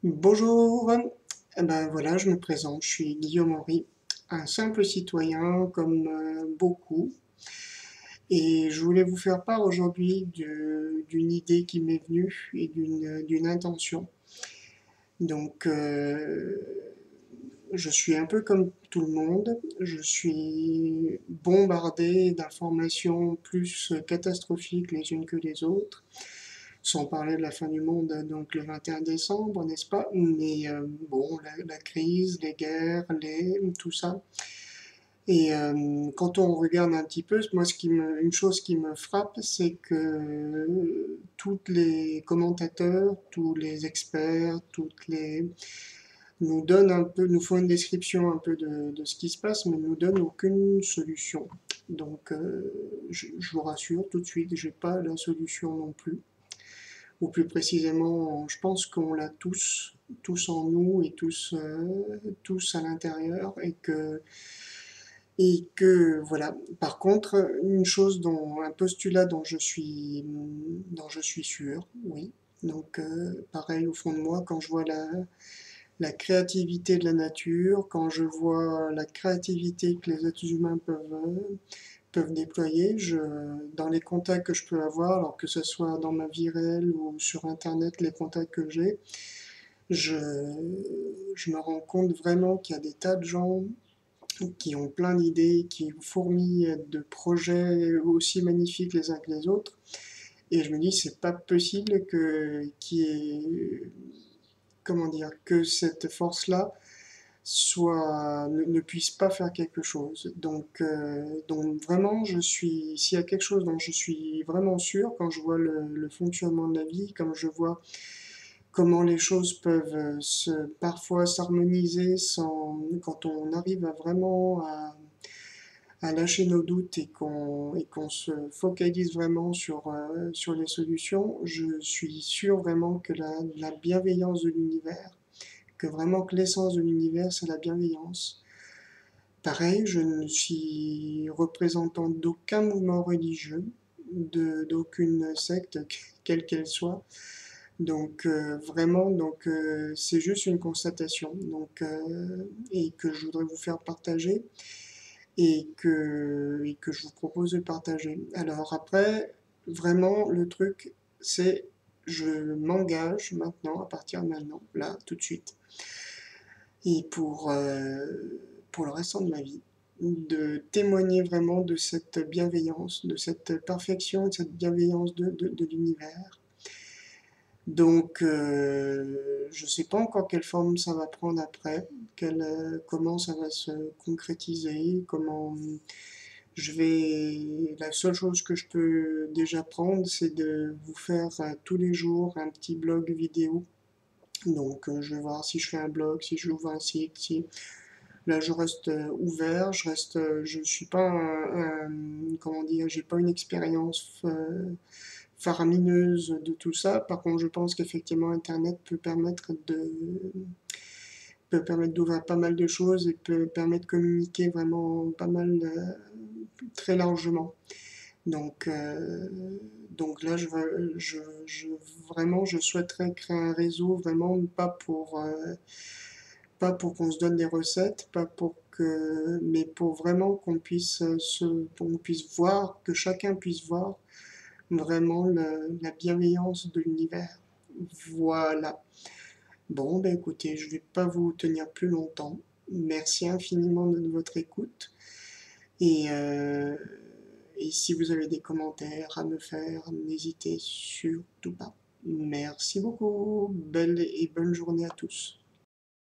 Bonjour, eh ben voilà, je me présente, je suis Guillaume Henry, un simple citoyen comme beaucoup, et je voulais vous faire part aujourd'hui d'une idée qui m'est venue et d'une intention. Donc, je suis un peu comme tout le monde, je suis bombardé d'informations plus catastrophiques les unes que les autres, sans parler de la fin du monde, donc le 21 décembre, n'est-ce pas? Mais bon, la crise, les guerres, tout ça. Et quand on regarde un petit peu, moi, une chose qui me frappe, c'est que tous les commentateurs, tous les experts, nous donnent un peu, nous font une description un peu de ce qui se passe, mais ne nous donnent aucune solution. Donc, je vous rassure tout de suite, j'ai pas la solution non plus. Ou plus précisément, je pense qu'on l'a tous en nous et tous à l'intérieur, et que voilà. Par contre, un postulat dont je suis sûr, oui. Donc, pareil au fond de moi, quand je vois la créativité de la nature, quand je vois la créativité que les êtres humains peuvent déployer. Dans les contacts que je peux avoir, alors que ce soit dans ma vie réelle ou sur Internet, les contacts que j'ai, je, je me rends compte vraiment qu'il y a des tas de gens qui ont plein d'idées, qui fourmillent de projets aussi magnifiques les uns que les autres. Et je me dis, c'est pas possible comment dire, que cette force-là ne puisse pas faire quelque chose. Donc vraiment, s'il y a quelque chose dont je suis vraiment sûr, quand je vois le fonctionnement de la vie, quand je vois comment les choses peuvent parfois s'harmoniser quand on arrive à lâcher nos doutes et qu'on se focalise vraiment sur les solutions, je suis sûr vraiment que la bienveillance de l'univers, que vraiment que l'essence de l'univers, c'est la bienveillance. Pareil, je ne suis représentant d'aucun mouvement religieux, d'aucune secte, quelle qu'elle soit. Donc vraiment, c'est juste une constatation. Et que je voudrais vous faire partager et que je vous propose de partager. Alors après, vraiment, le truc, c'est je m'engage maintenant, à partir de maintenant, là, tout de suite, et pour le restant de ma vie, de témoigner vraiment de cette bienveillance, de cette perfection, de cette bienveillance de l'univers. Donc, je ne sais pas encore quelle forme ça va prendre après, comment ça va se concrétiser, La seule chose que je peux déjà prendre, c'est de vous faire tous les jours un petit blog vidéo. Donc, je vais voir si je fais un blog, si j'ouvre un site, si là je reste ouvert, je suis pas comment dire, j'ai pas une expérience faramineuse de tout ça. Par contre, je pense qu'effectivement Internet peut permettre d'ouvrir pas mal de choses et peut permettre de communiquer vraiment pas mal, très largement. Donc, euh, donc là, vraiment, je souhaiterais créer un réseau, vraiment pas pour qu'on se donne des recettes, mais pour vraiment qu'on puisse voir, que chacun puisse voir vraiment la bienveillance de l'univers. Voilà. Bon, ben écoutez, je ne vais pas vous tenir plus longtemps. Merci infiniment de votre écoute. Et, euh, et si vous avez des commentaires à me faire, n'hésitez surtout pas. Merci beaucoup. Belle et bonne journée à tous.